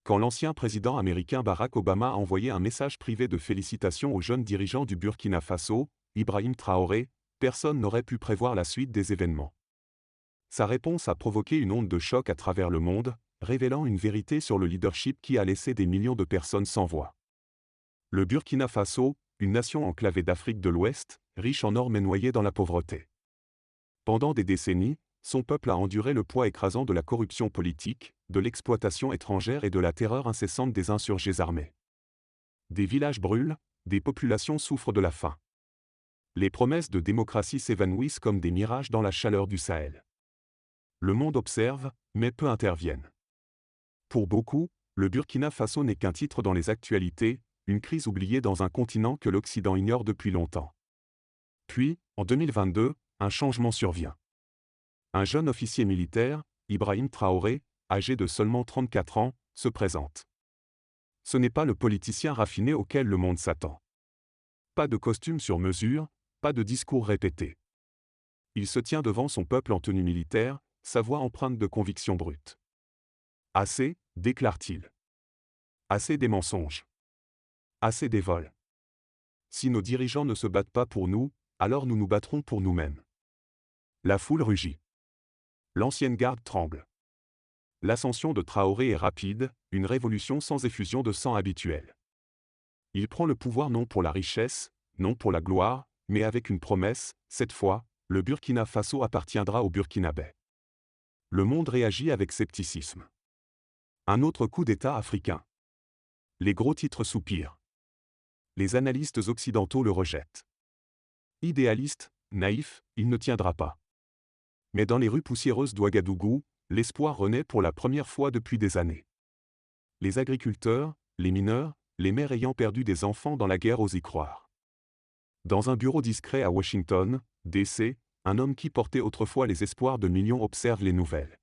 quand l'ancien président américain Barack Obama a envoyé un message privé de félicitations au jeune dirigeant du Burkina Faso, Ibrahim Traoré, personne n'aurait pu prévoir la suite des événements. Sa réponse a provoqué une onde de choc à travers le monde, révélant une vérité sur le leadership qui a laissé des millions de personnes sans voix. Le Burkina Faso, une nation enclavée d'Afrique de l'Ouest, riche en or mais noyée dans la pauvreté. Pendant des décennies, son peuple a enduré le poids écrasant de la corruption politique, de l'exploitation étrangère et de la terreur incessante des insurgés armés. Des villages brûlent, des populations souffrent de la faim. Les promesses de démocratie s'évanouissent comme des mirages dans la chaleur du Sahel. Le monde observe, mais peu interviennent. Pour beaucoup, le Burkina Faso n'est qu'un titre dans les actualités, une crise oubliée dans un continent que l'Occident ignore depuis longtemps. Puis, en 2022, un changement survient. Un jeune officier militaire, Ibrahim Traoré, âgé de seulement 34 ans, se présente. Ce n'est pas le politicien raffiné auquel le monde s'attend. Pas de costume sur mesure, pas de discours répété. Il se tient devant son peuple en tenue militaire, sa voix empreinte de conviction brute. Assez, déclare-t-il. Assez des mensonges. Assez des vols. Si nos dirigeants ne se battent pas pour nous, alors nous nous battrons pour nous-mêmes. La foule rugit. L'ancienne garde tremble. L'ascension de Traoré est rapide, une révolution sans effusion de sang habituelle. Il prend le pouvoir non pour la richesse, non pour la gloire, mais avec une promesse, cette fois, le Burkina Faso appartiendra aux Burkinabés. Le monde réagit avec scepticisme. Un autre coup d'État africain. Les gros titres soupirent. Les analystes occidentaux le rejettent. Idéaliste, naïf, il ne tiendra pas. Mais dans les rues poussiéreuses d'Ouagadougou, l'espoir renaît pour la première fois depuis des années. Les agriculteurs, les mineurs, les mères ayant perdu des enfants dans la guerre osent y croire. Dans un bureau discret à Washington, D.C., un homme qui portait autrefois les espoirs de millions observe les nouvelles.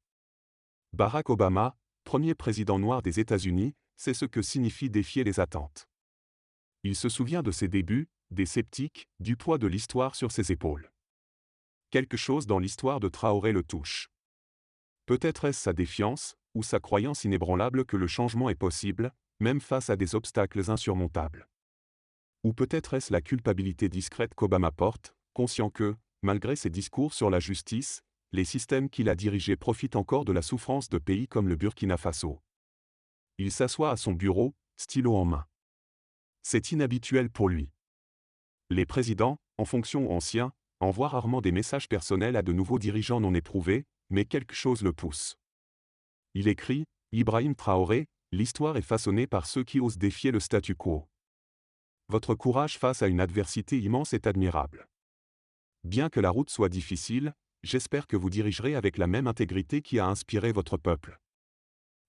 Barack Obama, premier président noir des États-Unis, sait ce que signifie défier les attentes. Il se souvient de ses débuts, des sceptiques, du poids de l'histoire sur ses épaules. Quelque chose dans l'histoire de Traoré le touche. Peut-être est-ce sa défiance, ou sa croyance inébranlable que le changement est possible, même face à des obstacles insurmontables. Ou peut-être est-ce la culpabilité discrète qu'Obama porte, conscient que, malgré ses discours sur la justice, les systèmes qu'il a dirigés profitent encore de la souffrance de pays comme le Burkina Faso. Il s'assoit à son bureau, stylo en main. C'est inhabituel pour lui. Les présidents, en fonction ou anciens, envoient rarement des messages personnels à de nouveaux dirigeants non éprouvés, mais quelque chose le pousse. Il écrit, Ibrahim Traoré, l'histoire est façonnée par ceux qui osent défier le statu quo. Votre courage face à une adversité immense est admirable. Bien que la route soit difficile, j'espère que vous dirigerez avec la même intégrité qui a inspiré votre peuple.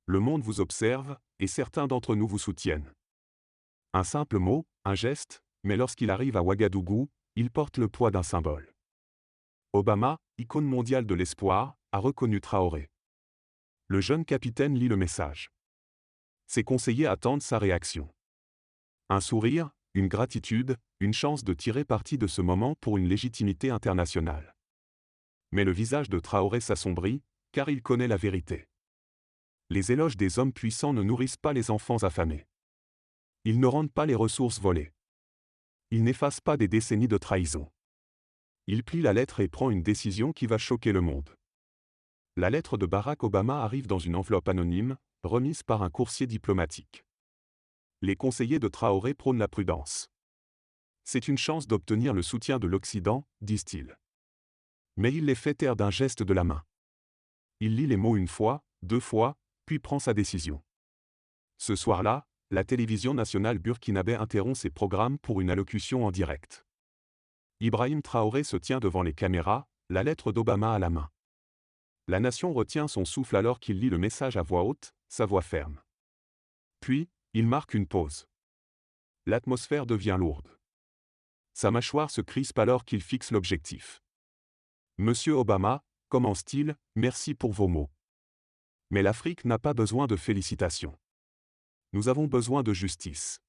Le monde vous observe, et certains d'entre nous vous soutiennent. Un simple mot, un geste, mais lorsqu'il arrive à Ouagadougou, il porte le poids d'un symbole. Obama, icône mondiale de l'espoir, a reconnu Traoré. Le jeune capitaine lit le message. Ses conseillers attendent sa réaction. Un sourire, une gratitude, une chance de tirer parti de ce moment pour une légitimité internationale. Mais le visage de Traoré s'assombrit, car il connaît la vérité. Les éloges des hommes puissants ne nourrissent pas les enfants affamés. Ils ne rendent pas les ressources volées. Ils n'effacent pas des décennies de trahison. Il plie la lettre et prend une décision qui va choquer le monde. La lettre de Barack Obama arrive dans une enveloppe anonyme, remise par un coursier diplomatique. Les conseillers de Traoré prônent la prudence. C'est une chance d'obtenir le soutien de l'Occident, disent-ils. Mais il les fait taire d'un geste de la main. Il lit les mots une fois, deux fois, puis prend sa décision. Ce soir-là, la télévision nationale burkinabé interrompt ses programmes pour une allocution en direct. Ibrahim Traoré se tient devant les caméras, la lettre d'Obama à la main. La nation retient son souffle alors qu'il lit le message à voix haute, sa voix ferme. Puis, il marque une pause. L'atmosphère devient lourde. Sa mâchoire se crispe alors qu'il fixe l'objectif. Monsieur Obama, commence-t-il, merci pour vos mots. Mais l'Afrique n'a pas besoin de félicitations. Nous avons besoin de justice.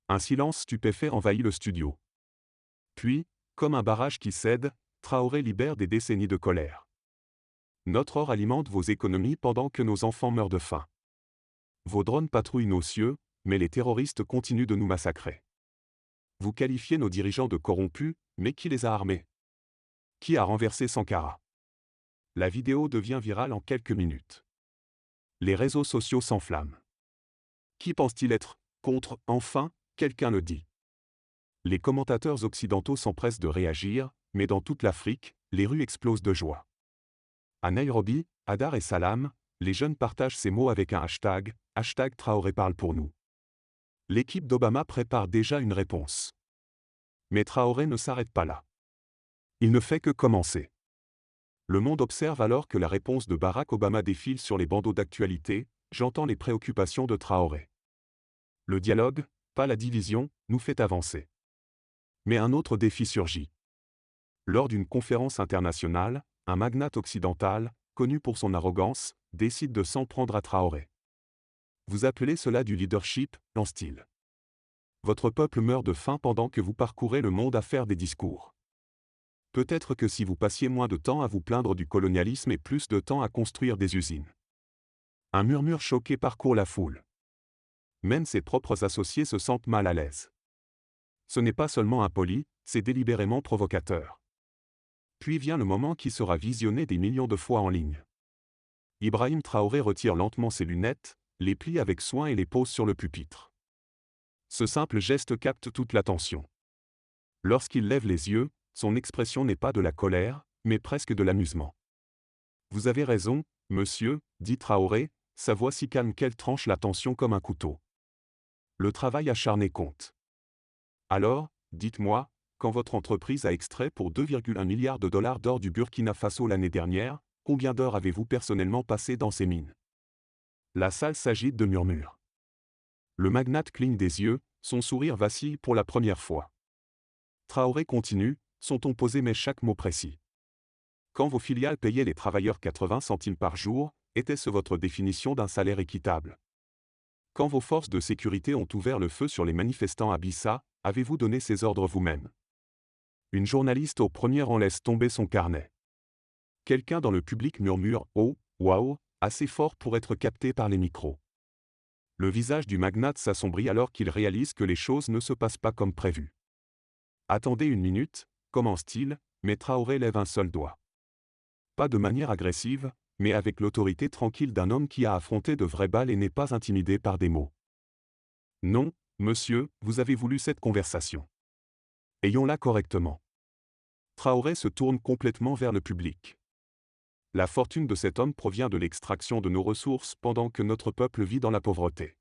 Un silence stupéfait envahit le studio. Puis, comme un barrage qui cède, Traoré libère des décennies de colère. Notre or alimente vos économies pendant que nos enfants meurent de faim. Vos drones patrouillent nos cieux, mais les terroristes continuent de nous massacrer. Vous qualifiez nos dirigeants de corrompus, mais qui les a armés? Qui a renversé Sankara? La vidéo devient virale en quelques minutes. Les réseaux sociaux s'enflamment. Qui pense-t-il être contre? Enfin, quelqu'un le dit. Les commentateurs occidentaux s'empressent de réagir, mais dans toute l'Afrique, les rues explosent de joie. À Nairobi, à Dar es Salaam, les jeunes partagent ces mots avec un hashtag, #Traoré parle pour nous. L'équipe d'Obama prépare déjà une réponse. Mais Traoré ne s'arrête pas là. Il ne fait que commencer. Le monde observe alors que la réponse de Barack Obama défile sur les bandeaux d'actualité. J'entends les préoccupations de Traoré. Le dialogue, pas la division, nous fait avancer. Mais un autre défi surgit. Lors d'une conférence internationale, un magnate occidental, connu pour son arrogance, décide de s'en prendre à Traoré. Vous appelez cela du leadership, lance-t-il. Votre peuple meurt de faim pendant que vous parcourez le monde à faire des discours. Peut-être que si vous passiez moins de temps à vous plaindre du colonialisme et plus de temps à construire des usines. Un murmure choqué parcourt la foule. Même ses propres associés se sentent mal à l'aise. Ce n'est pas seulement impoli, c'est délibérément provocateur. Puis vient le moment qui sera visionné des millions de fois en ligne. Ibrahim Traoré retire lentement ses lunettes, les plie avec soin et les pose sur le pupitre. Ce simple geste capte toute l'attention. Lorsqu'il lève les yeux, son expression n'est pas de la colère, mais presque de l'amusement. Vous avez raison, monsieur, dit Traoré, sa voix si calme qu'elle tranche la tension comme un couteau. Le travail acharné compte. Alors, dites-moi, quand votre entreprise a extrait pour 2,1 milliards de dollars d'or du Burkina Faso l'année dernière, combien d'heures avez-vous personnellement passé dans ces mines? La salle s'agite de murmures. Le magnate cligne des yeux, son sourire vacille pour la première fois. Traoré continue, son ton posé mais chaque mot précis. Quand vos filiales payaient les travailleurs 80 centimes par jour, était-ce votre définition d'un salaire équitable? Quand vos forces de sécurité ont ouvert le feu sur les manifestants à Bissa, avez-vous donné ces ordres vous-même? Une journaliste au premier rang laisse tomber son carnet. Quelqu'un dans le public murmure « Oh, waouh !» assez fort pour être capté par les micros. Le visage du magnate s'assombrit alors qu'il réalise que les choses ne se passent pas comme prévu. Attendez une minute, commence-t-il, mais Traoré lève un seul doigt. Pas de manière agressive, mais avec l'autorité tranquille d'un homme qui a affronté de vraies balles et n'est pas intimidé par des mots. Non, monsieur, vous avez voulu cette conversation. Ayons-la correctement. Traoré se tourne complètement vers le public. La fortune de cet homme provient de l'extraction de nos ressources pendant que notre peuple vit dans la pauvreté.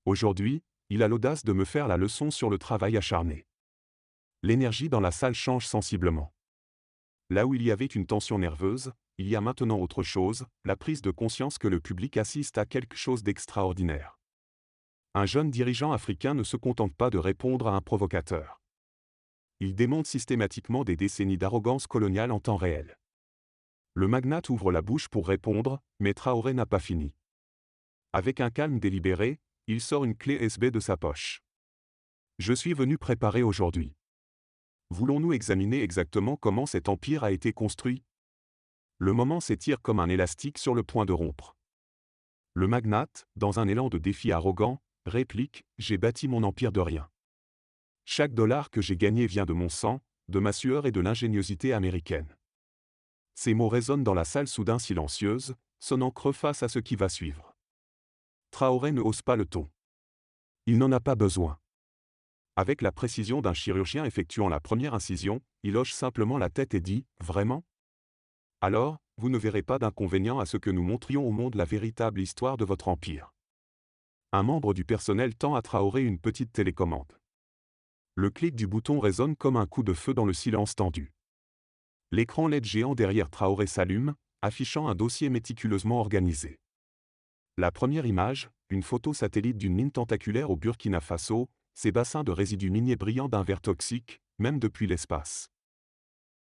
Aujourd'hui, il a l'audace de me faire la leçon sur le travail acharné. L'énergie dans la salle change sensiblement. Là où il y avait une tension nerveuse, il y a maintenant autre chose, la prise de conscience que le public assiste à quelque chose d'extraordinaire. Un jeune dirigeant africain ne se contente pas de répondre à un provocateur. Il démonte systématiquement des décennies d'arrogance coloniale en temps réel. Le magnate ouvre la bouche pour répondre, mais Traoré n'a pas fini. Avec un calme délibéré, il sort une clé USB de sa poche. Je suis venu préparer aujourd'hui. Voulons-nous examiner exactement comment cet empire a été construit? Le moment s'étire comme un élastique sur le point de rompre. Le magnate, dans un élan de défi arrogant, réplique « J'ai bâti mon empire de rien. Chaque dollar que j'ai gagné vient de mon sang, de ma sueur et de l'ingéniosité américaine. » Ces mots résonnent dans la salle soudain silencieuse, sonnant creux face à ce qui va suivre. Traoré ne hausse pas le ton. Il n'en a pas besoin. Avec la précision d'un chirurgien effectuant la première incision, il hoche simplement la tête et dit « Vraiment ? Alors, vous ne verrez pas d'inconvénient à ce que nous montrions au monde la véritable histoire de votre empire. » Un membre du personnel tend à Traoré une petite télécommande. Le clic du bouton résonne comme un coup de feu dans le silence tendu. L'écran LED géant derrière Traoré s'allume, affichant un dossier méticuleusement organisé. La première image, une photo satellite d'une mine tentaculaire au Burkina Faso, ses bassins de résidus miniers brillants d'un vert toxique, même depuis l'espace.